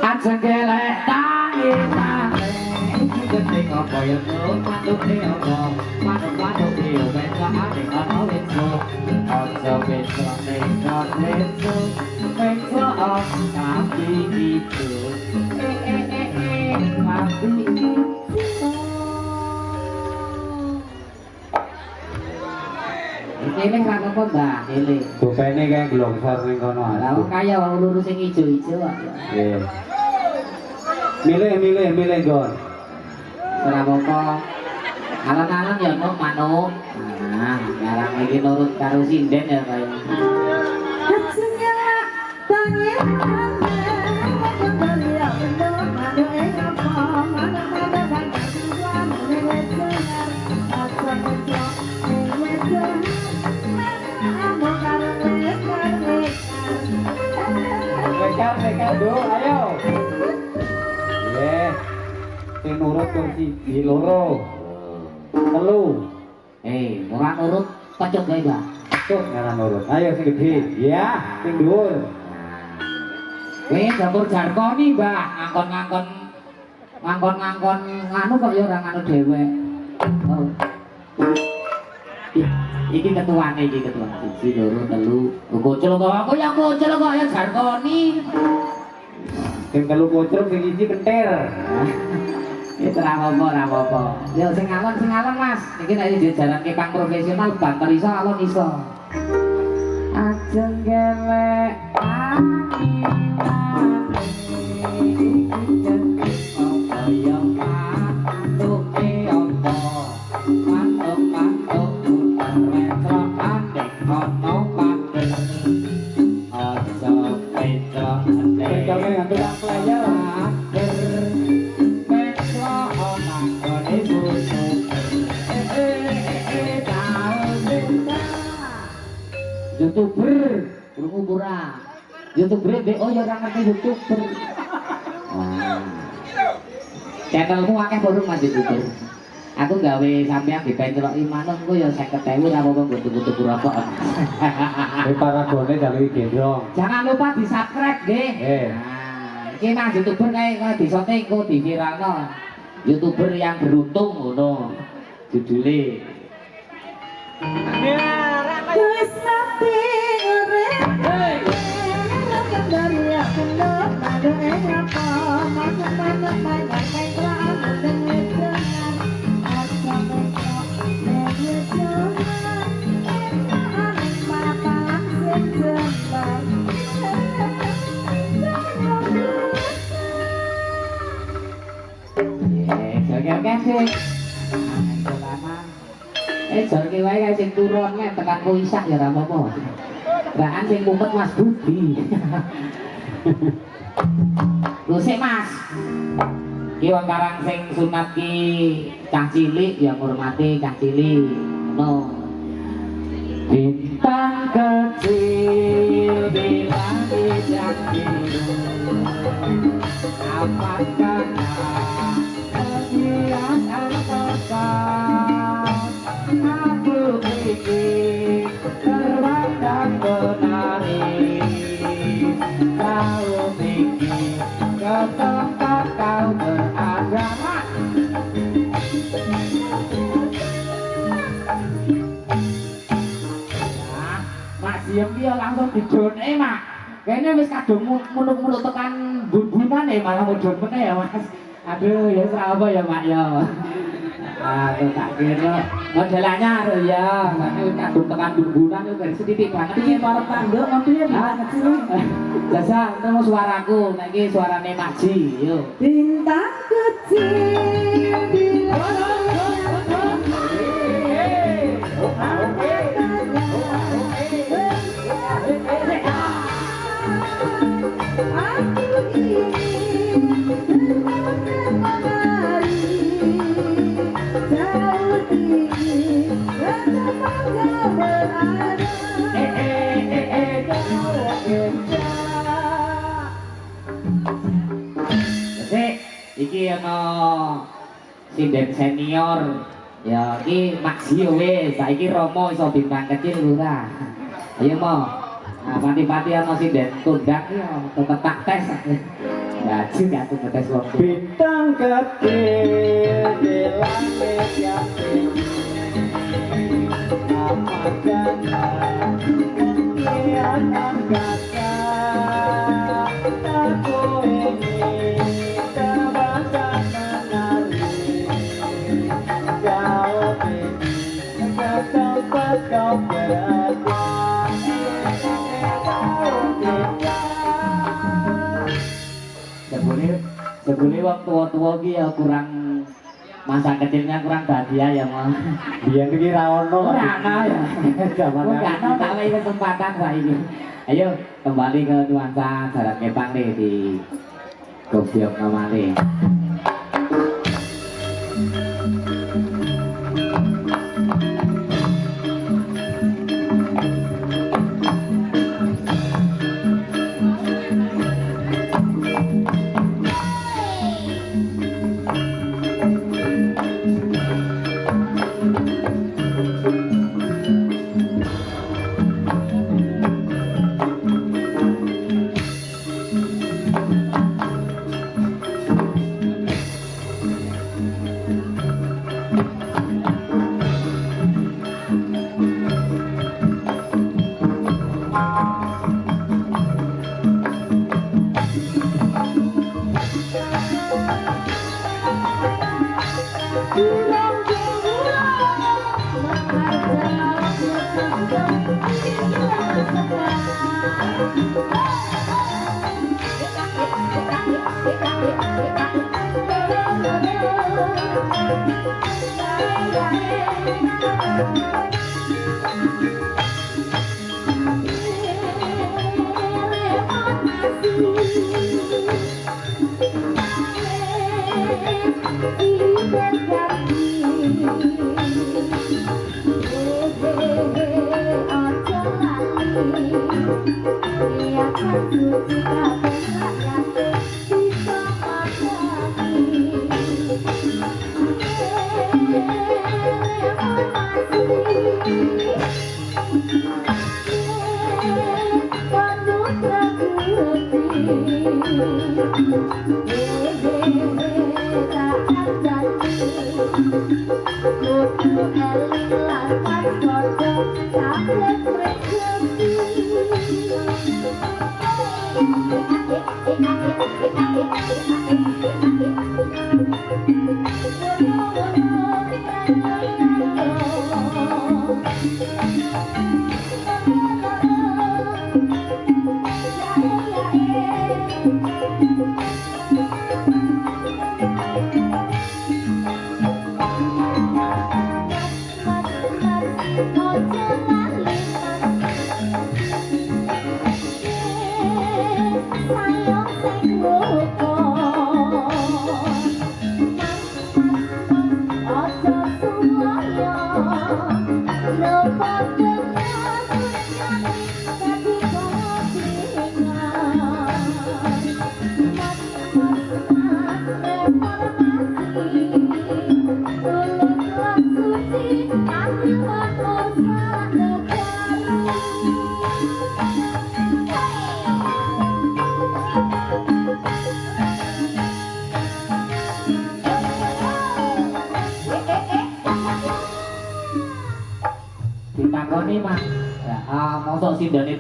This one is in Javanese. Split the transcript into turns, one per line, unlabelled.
Aja gelek tangi tangi iki gede apa ya manuk apa manuk yo beca ade ana wenso aja beca beca beca tapi itu tapi itu ini kan apa mbak ini
bupene kayak gelongsor ning kono
aku kaya wong lurus sing ijo-ijo
nggih milih gon
ora apa-apa alon-alon ya mau manuk nah jarang iki nurut karo sinden ya kaya
Bekal do ayo nggih sing nurut kok siji loro telu
ora nurut pecuk gae Mbak
tuh ngaran nurut ayo sing gede ya sing dhuwur
kowe dapur jarkoni Mbak ngangkon nganu kok ya ora nganu dhewek iki ketuane siji loro telu bocil kok aku yang bocil kok ya jarkoni
sing telu kocrok sing siji kentir
itu ora apa-apa ya sing alon Mas iki nek jajaran kepang profesional banter iso alon iso ajeng gelek YouTuber, krungu ora. YouTuber BO ya ora ngerti YouTuber. Channelku akeh baru Mas YouTuber. Aku gawe sampean dipenceloki manuk ku ya 50.000 ora apa-apa nggo tuku rokok.
paragone jaluki gendong.
Jangan lupa di-subscribe nggih. Nah, iki Mas YouTuber kae disote engko diviralno. YouTuber yang beruntung ngono. Judule.
Wis mati urip dari aku ada apa mana banyak pelan dengan jangan asal
jarke wae kae sing turun nek tekan Koisak ya ora apa-apa. Bahan sing mumet Mas Budi. Lho sik Mas. Ki wong karang sing sunat ki cah cilik ya ngurmati cah cilik. Ngono. Bintang kecil di langit yang biru. Apakah kehilangan angkasa? Aku ingin terbang dan menari. Kau ingin ke tempat kau berada. Mak siap dia langsung didone Mak. Kayaknya wis kadung muluk-muluk tekan bun-bunan malah mudun meneh ya Mas. Aduh ya apa ya Mak ya. Aduh tak kira modelannya harus ya. Kadung tekan bun-bunan itu dari sedikit banget. Ini para tangga mobilnya banget sih. Jasa ketemu suaraku. Nah ini suaranya Mak Ji. Yuk.
bintang kecil di
ana sinden senior. Ya iki maksio wis, saiki Romo iso bintang kecil ora. Ayo mo. Nah, pati-pati ana sinden tundak ya tetep tak tes. Ya juga tuh tes wong.
Bintang kecil di langit yang tinggi, apakah kian angkasa aku ini terbang menari jauh ini ke tempat kau berada.
Sebelum waktu tua-tua ki ya kurang masa kecilnya kurang bahagia ya Mas.
Biyen iki ra ono
Ora ana ya.
Zaman
Enggak ada tak lagi kesempatan saiki. Ayo kembali ke nuansa Jalan Kepang nih di Gobyok Nomale. Ditakoni Mas. Ya, mosok sindane